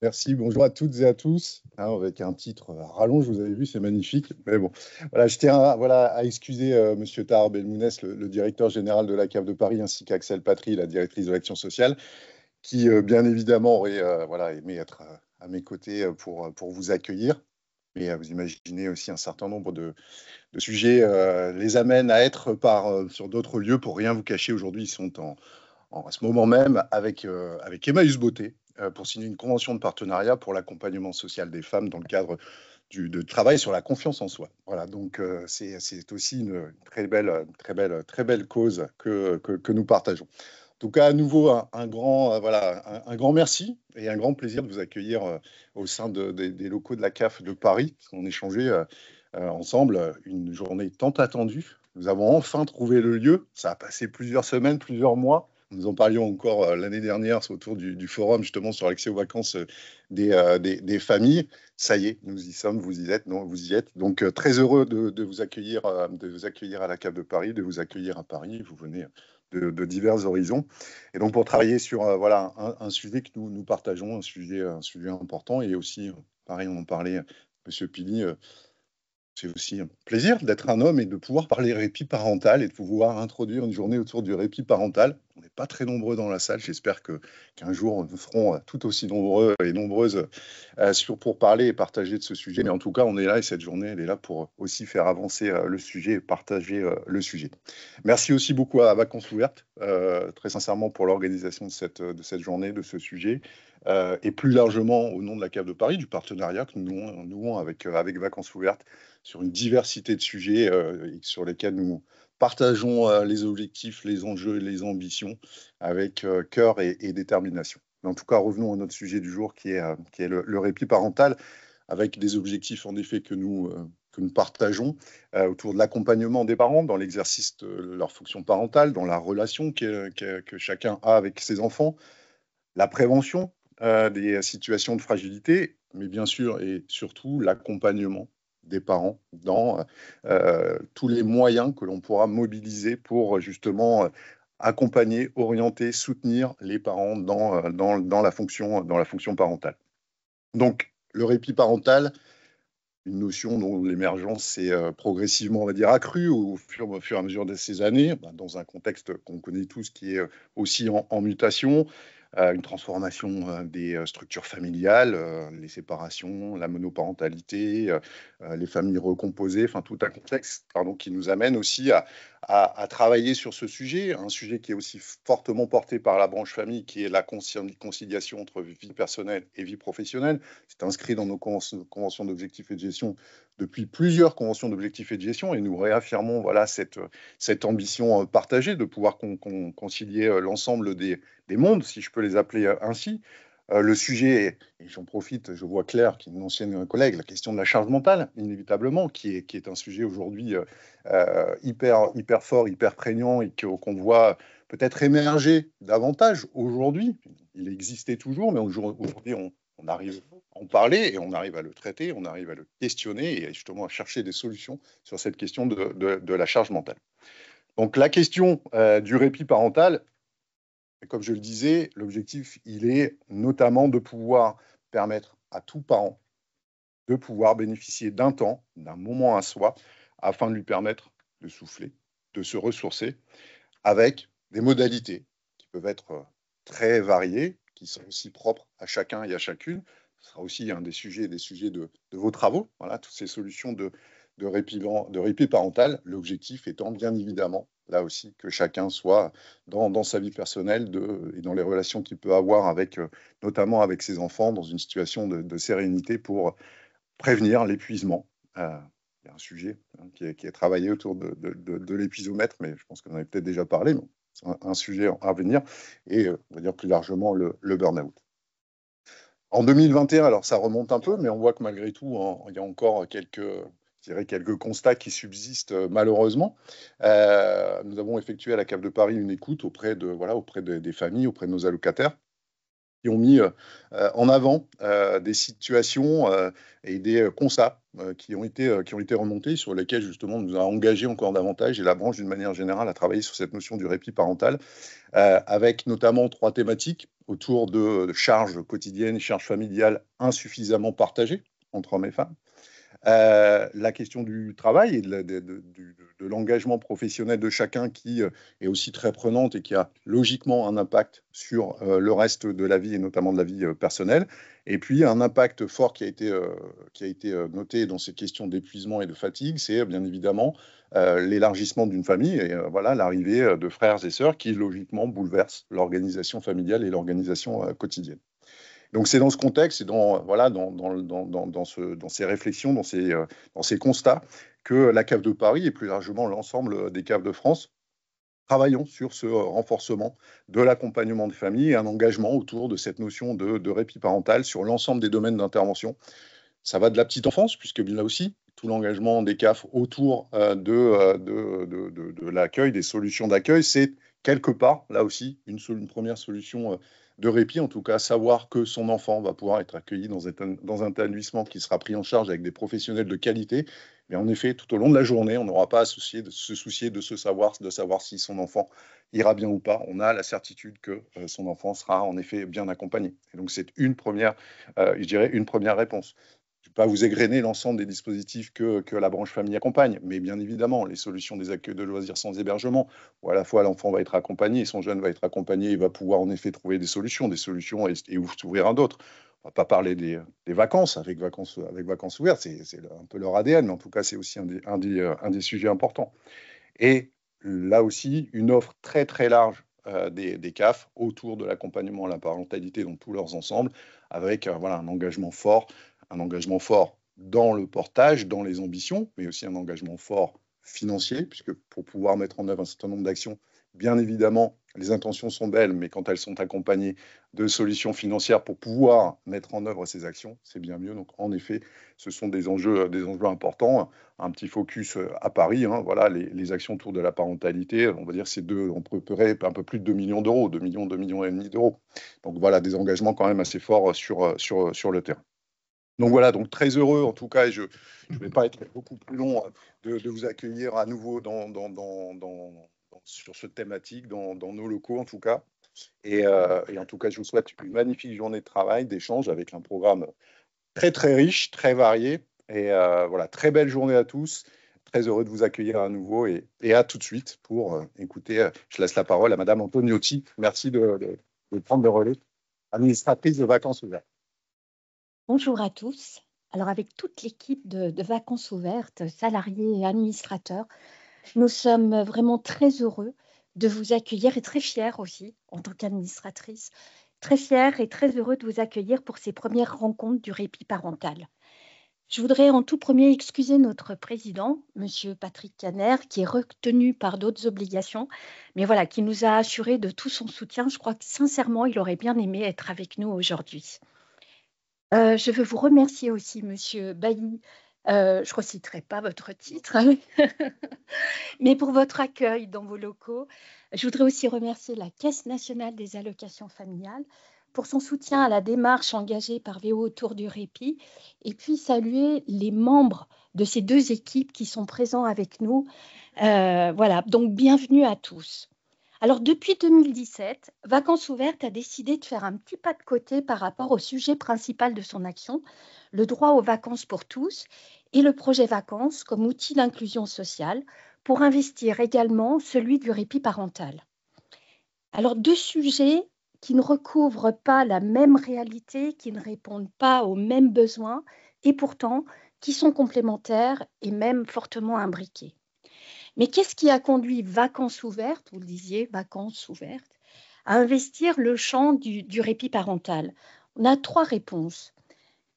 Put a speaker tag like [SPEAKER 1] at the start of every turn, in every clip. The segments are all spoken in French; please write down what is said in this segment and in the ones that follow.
[SPEAKER 1] Merci, bonjour à toutes et à tous. Avec un titre rallonge, vous avez vu, c'est magnifique. Mais bon, voilà, je tiens à excuser Monsieur Tahar Belmounès, le directeur général de la CAF de Paris, ainsi qu'Axel Patry, la directrice de l'action sociale, qui bien évidemment aurait aimé être à mes côtés pour vous accueillir. Mais vous imaginez aussi un certain nombre de sujets les amènent à être sur d'autres lieux. Pour rien vous cacher, aujourd'hui, ils sont à ce moment même avec Emmaüs Beauté pour signer une convention de partenariat pour l'accompagnement social des femmes dans le cadre de travail sur la confiance en soi. Voilà, donc c'est aussi une très belle cause que nous partageons. En tout cas, à nouveau, un grand merci et un grand plaisir de vous accueillir au sein des locaux de la CAF de Paris. On échangeait ensemble une journée tant attendue. Nous avons enfin trouvé le lieu. Ça a passé plusieurs semaines, plusieurs mois. Nous en parlions encore l'année dernière autour du forum justement sur l'accès aux vacances des familles. Ça y est, nous y sommes, vous y êtes, non, vous y êtes. Donc très heureux de vous accueillir à la CAF de Paris, de vous accueillir à Paris. Vous venez de divers horizons. Et donc pour travailler sur un sujet que nous partageons, un sujet important. Et aussi, pareil, on en parlait, Monsieur Pili, c'est aussi un plaisir d'être un homme et de pouvoir parler répit parental et de pouvoir introduire une journée autour du répit parental. On n'est pas très nombreux dans la salle. J'espère qu'un jour, nous serons tout aussi nombreux et nombreuses pour parler et partager de ce sujet. Mais en tout cas, on est là et cette journée, elle est là pour aussi faire avancer le sujet et partager le sujet. Merci aussi beaucoup à Vacances Ouvertes, très sincèrement, pour l'organisation de cette journée, de ce sujet. Et plus largement, au nom de la CAF de Paris, du partenariat que nous nouons avec Vacances Ouvertes sur une diversité de sujets sur lesquels nous partageons les objectifs, les enjeux et les ambitions avec cœur et détermination. Mais en tout cas, revenons à notre sujet du jour qui est le répit parental, avec des objectifs en effet que nous partageons autour de l'accompagnement des parents dans l'exercice de leur fonction parentale, dans la relation que chacun a avec ses enfants, la prévention des situations de fragilité, mais bien sûr et surtout l'accompagnement des parents dans tous les moyens que l'on pourra mobiliser pour justement accompagner, orienter, soutenir les parents dans la fonction parentale. Donc, le répit parental, une notion dont l'émergence s'est progressivement, on va dire, accrue au fur et à mesure de ces années, dans un contexte qu'on connaît tous qui est aussi en mutation, une transformation des structures familiales, les séparations, la monoparentalité, les familles recomposées, enfin tout un contexte qui nous amène aussi à travailler sur ce sujet, un sujet qui est aussi fortement porté par la branche famille, qui est la conciliation entre vie personnelle et vie professionnelle. C'est inscrit dans nos conventions d'objectifs et de gestion depuis plusieurs conventions d'objectifs et de gestion, et nous réaffirmons cette ambition partagée de pouvoir concilier l'ensemble des mondes, si je peux les appeler ainsi. Le sujet, et j'en profite, je vois Claire, qui est une ancienne collègue, la question de la charge mentale, inévitablement, qui est un sujet aujourd'hui hyper fort, hyper prégnant, et qu'on voit peut-être émerger davantage aujourd'hui. Il existait toujours, mais aujourd'hui, on arrive à en parler et on arrive à le traiter, on arrive à le questionner et justement à chercher des solutions sur cette question de la charge mentale. Donc la question du répit parental, comme je le disais, l'objectif, il est notamment de pouvoir permettre à tout parent de pouvoir bénéficier d'un temps, d'un moment à soi, afin de lui permettre de souffler, de se ressourcer, avec des modalités qui peuvent être très variées, qui sont aussi propres à chacun et à chacune. Ce sera aussi un des sujets de vos travaux, voilà, toutes ces solutions de répit parental, l'objectif étant bien évidemment, là aussi, que chacun soit dans sa vie personnelle et dans les relations qu'il peut avoir notamment avec ses enfants, dans une situation de sérénité pour prévenir l'épuisement. Il y a un sujet qui est travaillé autour de l'épuisomètre, mais je pense qu'on en avait peut-être déjà parlé, mais c'est un sujet à venir, et on va dire plus largement le burn-out. En 2021, alors ça remonte un peu, mais on voit que malgré tout, il y a encore quelques constats qui subsistent malheureusement. Nous avons effectué à la CAF de Paris une écoute auprès des familles, auprès de nos allocataires, qui ont mis en avant des situations et des constats qui ont été remontés, sur lesquels justement on nous a engagés encore davantage, et la branche d'une manière générale a travaillé sur cette notion du répit parental, avec notamment 3 thématiques autour de charges quotidiennes et charges familiales insuffisamment partagées entre hommes et femmes. La question du travail et de l'engagement professionnel de chacun, qui est aussi très prenante et qui a logiquement un impact sur le reste de la vie, et notamment de la vie personnelle. Et puis un impact fort qui a été noté dans ces questions d'épuisement et de fatigue, c'est bien évidemment l'élargissement d'une famille, et voilà, l'arrivée de frères et sœurs qui logiquement bouleversent l'organisation familiale et l'organisation quotidienne. Donc c'est dans ce contexte et voilà, dans ces réflexions, dans ces constats, que la CAF de Paris et plus largement l'ensemble des CAF de France travaillons sur ce renforcement de l'accompagnement des familles et un engagement autour de cette notion de répit parental sur l'ensemble des domaines d'intervention. Ça va de la petite enfance, puisque là aussi, tout l'engagement des CAF autour de l'accueil, des solutions d'accueil, c'est quelque part, là aussi, une première solution de répit, en tout cas, savoir que son enfant va pouvoir être accueilli dans un établissement qui sera pris en charge avec des professionnels de qualité. Mais en effet, tout au long de la journée, on n'aura pas à se soucier de savoir si son enfant ira bien ou pas. On a la certitude que son enfant sera en effet bien accompagné. Et donc, c'est une première réponse. Je ne vais pas vous égrener l'ensemble des dispositifs que la branche famille accompagne, mais bien évidemment, les solutions des accueils de loisirs sans hébergement, où à la fois l'enfant va être accompagné, son jeune va être accompagné, il va pouvoir en effet trouver des solutions et s'ouvrir à d'autres. On ne va pas parler des vacances avec vacances ouvertes, c'est un peu leur ADN, mais en tout cas, c'est aussi un des sujets importants. Et là aussi, une offre très très large des CAF autour de l'accompagnement à la parentalité dans tous leurs ensembles, avec voilà, un engagement fort dans le portage, dans les ambitions, mais aussi un engagement fort financier, puisque pour pouvoir mettre en œuvre un certain nombre d'actions, bien évidemment, les intentions sont belles, mais quand elles sont accompagnées de solutions financières pour pouvoir mettre en œuvre ces actions, c'est bien mieux. Donc, en effet, ce sont des enjeux importants. Un petit focus à Paris, hein, voilà, les actions autour de la parentalité, on va dire c'est on peut un peu plus de 2 millions d'euros, 2 millions et demi d'euros. Donc voilà, des engagements quand même assez forts sur le terrain. Donc voilà, donc très heureux en tout cas, et je ne vais pas être beaucoup plus long, de vous accueillir à nouveau sur cette thématique, dans nos locaux en tout cas. Et en tout cas, je vous souhaite une magnifique journée de travail, d'échange, avec un programme très très riche, très varié. Et voilà, très belle journée à tous. Très heureux de vous accueillir à nouveau, et à tout de suite pour écouter. Je laisse la parole à Madame Antoniotti. Merci de prendre le relais, administratrice de Vacances Ouvertes.
[SPEAKER 2] Bonjour à tous. Alors avec toute l'équipe de Vacances Ouvertes, salariés et administrateurs, nous sommes vraiment très heureux de vous accueillir, et très fiers aussi en tant qu'administratrice, très fiers et très heureux de vous accueillir pour ces premières rencontres du répit parental. Je voudrais en tout premier excuser notre président, Monsieur Patrick Caner, qui est retenu par d'autres obligations, mais voilà, qui nous a assuré de tout son soutien. Je crois que sincèrement, il aurait bien aimé être avec nous aujourd'hui. Je veux vous remercier aussi, Monsieur Bailly. Je ne reciterai pas votre titre, mais pour votre accueil dans vos locaux. Je voudrais aussi remercier la Caisse nationale des allocations familiales pour son soutien à la démarche engagée par VO autour du répit, et puis saluer les membres de ces 2 équipes qui sont présents avec nous. Voilà, donc bienvenue à tous. Alors, depuis 2017, Vacances Ouvertes a décidé de faire un petit pas de côté par rapport au sujet principal de son action, le droit aux vacances pour tous, et le projet Vacances comme outil d'inclusion sociale, pour investir également celui du répit parental. Alors, 2 sujets qui ne recouvrent pas la même réalité, qui ne répondent pas aux mêmes besoins, et pourtant qui sont complémentaires et même fortement imbriqués. Mais qu'est-ce qui a conduit Vacances Ouvertes, vous le disiez, Vacances Ouvertes, à investir le champ du répit parental? On a 3 réponses.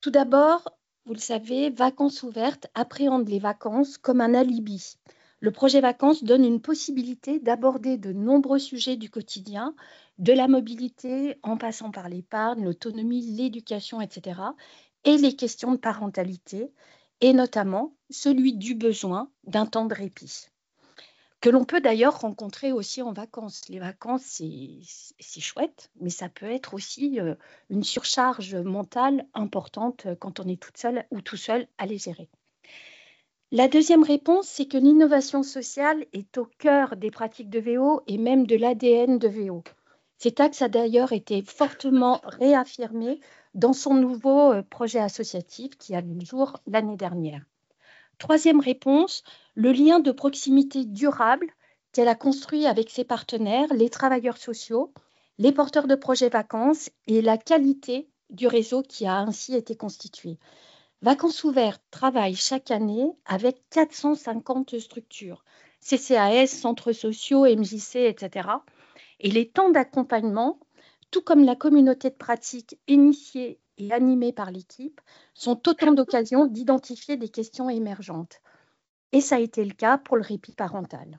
[SPEAKER 2] Tout d'abord, vous le savez, Vacances Ouvertes appréhende les vacances comme un alibi. Le projet Vacances donne une possibilité d'aborder de nombreux sujets du quotidien, de la mobilité en passant par l'épargne, l'autonomie, l'éducation, etc., et les questions de parentalité, et notamment celui du besoin d'un temps de répit. que l'on peut d'ailleurs rencontrer aussi en vacances. Les vacances, c'est chouette, mais ça peut être aussi une surcharge mentale importante quand on est toute seule ou tout seul à les gérer. La deuxième réponse, c'est que l'innovation sociale est au cœur des pratiques de VO et même de l'ADN de VO. Cet axe a d'ailleurs été fortement réaffirmé dans son nouveau projet associatif qui a vu le jour l'année dernière. Troisième réponse, le lien de proximité durable qu'elle a construit avec ses partenaires, les travailleurs sociaux, les porteurs de projets vacances et la qualité du réseau qui a ainsi été constitué. Vacances ouvertes travaille chaque année avec 450 structures, CCAS, centres sociaux, MJC, etc. Et les temps d'accompagnement, tout comme la communauté de pratique initiée et animée par l'équipe, sont autant d'occasions d'identifier des questions émergentes. Et ça a été le cas pour le répit parental.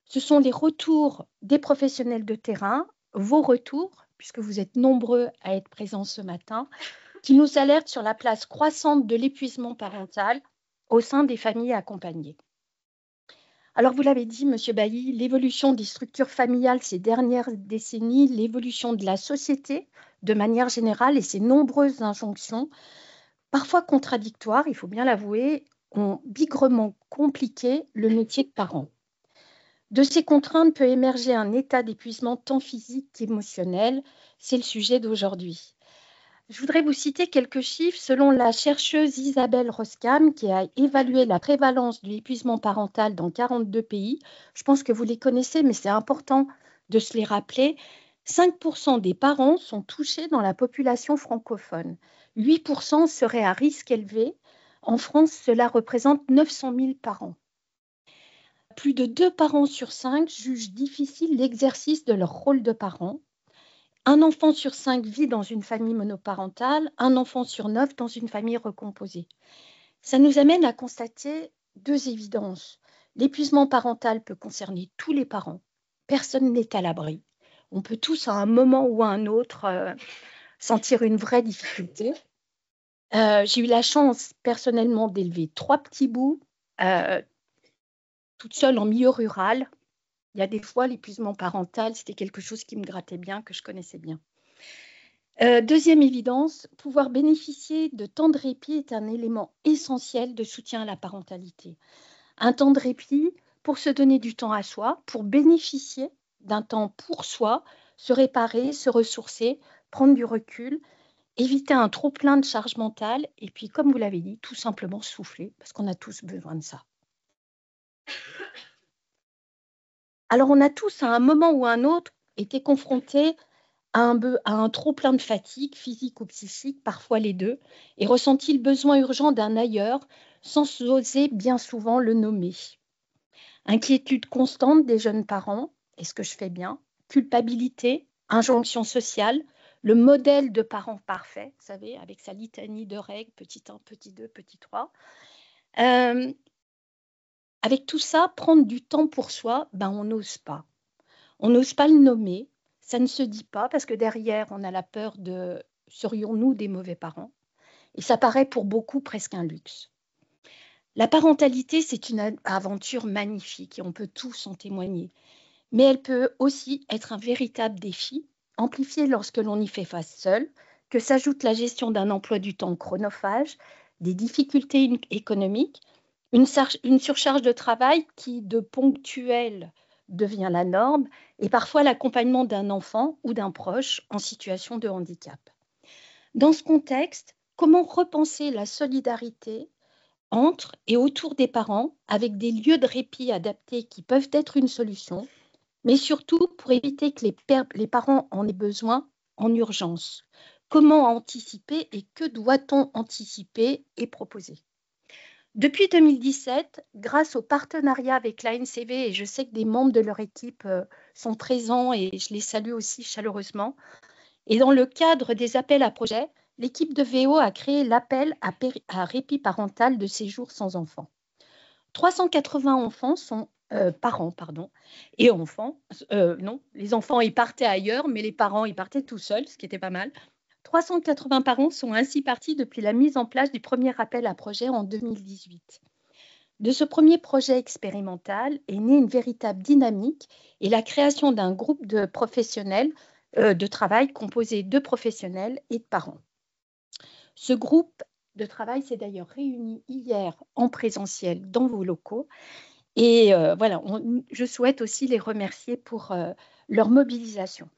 [SPEAKER 2] Ce sont les retours des professionnels de terrain, vos retours, puisque vous êtes nombreux à être présents ce matin, qui nous alertent sur la place croissante de l'épuisement parental au sein des familles accompagnées. Alors, vous l'avez dit, Monsieur Bailly, l'évolution des structures familiales ces dernières décennies, l'évolution de la société de manière générale et ses nombreuses injonctions, parfois contradictoires, il faut bien l'avouer, ont bigrement compliqué le métier de parent. De ces contraintes peut émerger un état d'épuisement tant physique qu'émotionnel. C'est le sujet d'aujourd'hui. Je voudrais vous citer quelques chiffres selon la chercheuse Isabelle Roskam qui a évalué la prévalence de l'épuisement parental dans 42 pays. Je pense que vous les connaissez, mais c'est important de se les rappeler. 5% des parents sont touchés dans la population francophone. 8% seraient à risque élevé. En France, cela représente 900 000 parents. Plus de 2 parents sur 5 jugent difficile l'exercice de leur rôle de parent. Un enfant sur 5 vit dans une famille monoparentale, un enfant sur 9 dans une famille recomposée. Ça nous amène à constater 2 évidences. L'épuisement parental peut concerner tous les parents. Personne n'est à l'abri. On peut tous, à un moment ou à un autre, sentir une vraie difficulté. J'ai eu la chance, personnellement, d'élever 3 petits bouts, toute seule en milieu rural. Il y a des fois, l'épuisement parental, c'était quelque chose qui me grattait bien, que je connaissais bien. Deuxième évidence, pouvoir bénéficier de temps de répit est un élément essentiel de soutien à la parentalité. Un temps de répit pour se donner du temps à soi, pour bénéficier d'un temps pour soi, se réparer, se ressourcer, prendre du recul, éviter un trop-plein de charge mentale et puis, comme vous l'avez dit, tout simplement souffler, parce qu'on a tous besoin de ça. Alors, on a tous, à un moment ou à un autre, été confrontés à un trop-plein de fatigue physique ou psychique, parfois les deux, et ressenti le besoin urgent d'un ailleurs sans oser bien souvent le nommer. Inquiétude constante des jeunes parents, est-ce que je fais bien? Culpabilité, injonction sociale, le modèle de parent parfait, vous savez, avec sa litanie de règles, petit 1, petit 2, petit 3. Avec tout ça, prendre du temps pour soi, on n'ose pas. On n'ose pas le nommer, ça ne se dit pas parce que derrière, on a la peur de serions-nous des mauvais parents? Et ça paraît pour beaucoup presque un luxe. La parentalité, c'est une aventure magnifique et on peut tous en témoigner. Mais elle peut aussi être un véritable défi, amplifié lorsque l'on y fait face seul, que s'ajoute la gestion d'un emploi du temps chronophage, des difficultés économiques, une surcharge de travail qui, de ponctuel, devient la norme, et parfois l'accompagnement d'un enfant ou d'un proche en situation de handicap. Dans ce contexte, comment repenser la solidarité entre et autour des parents avec des lieux de répit adaptés qui peuvent être une solution, mais surtout pour éviter que les parents en aient besoin en urgence? Comment anticiper et que doit-on anticiper et proposer? Depuis 2017, grâce au partenariat avec l'ANCV, et je sais que des membres de leur équipe sont présents et je les salue aussi chaleureusement, et dans le cadre des appels à projets, l'équipe de VO a créé l'appel à répit parental de séjour sans enfants. 380 enfants sont parents, et enfants, non, les enfants y partaient ailleurs, mais les parents y partaient tout seuls, ce qui était pas mal. 380 parents sont ainsi partis depuis la mise en place du premier appel à projet en 2018. De ce premier projet expérimental est née une véritable dynamique et la création d'un groupe de professionnels de travail composé de professionnels et de parents. Ce groupe de travail s'est d'ailleurs réuni hier en présentiel dans vos locaux et voilà, je souhaite aussi les remercier pour leur mobilisation.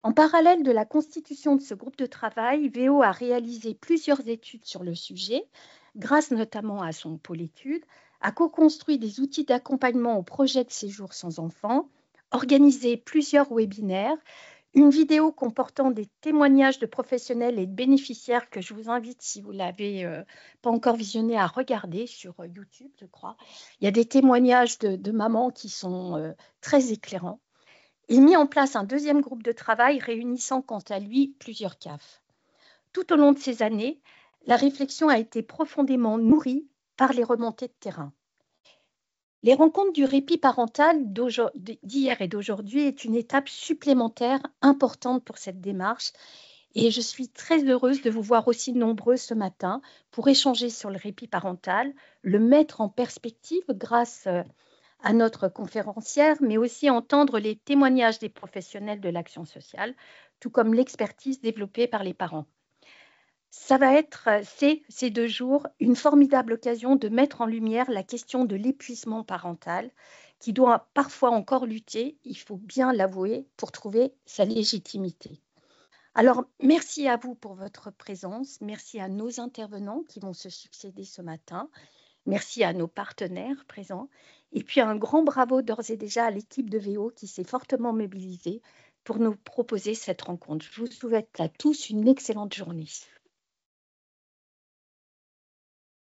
[SPEAKER 2] En parallèle de la constitution de ce groupe de travail, VO a réalisé plusieurs études sur le sujet, grâce notamment à son pôle études, a co-construit des outils d'accompagnement au projet de séjour sans enfants, organisé plusieurs webinaires, une vidéo comportant des témoignages de professionnels et de bénéficiaires que je vous invite, si vous ne l'avez pas encore visionné, à regarder sur YouTube, je crois. Il y a des témoignages de mamans qui sont très éclairants. Il mit en place un deuxième groupe de travail réunissant quant à lui plusieurs CAF. Tout au long de ces années, la réflexion a été profondément nourrie par les remontées de terrain. Les rencontres du répit parental d'hier et d'aujourd'hui est une étape supplémentaire importante pour cette démarche et je suis très heureuse de vous voir aussi nombreux ce matin pour échanger sur le répit parental, le mettre en perspective grâce à notre conférencière, mais aussi entendre les témoignages des professionnels de l'action sociale, tout comme l'expertise développée par les parents. Ça va être, ces 2 jours, une formidable occasion de mettre en lumière la question de l'épuisement parental, qui doit parfois encore lutter, il faut bien l'avouer, pour trouver sa légitimité. Alors, merci à vous pour votre présence, merci à nos intervenants qui vont se succéder ce matin. Merci à nos partenaires présents. Et puis un grand bravo d'ores et déjà à l'équipe de VO qui s'est fortement mobilisée pour nous proposer cette rencontre. Je vous souhaite à tous une excellente journée.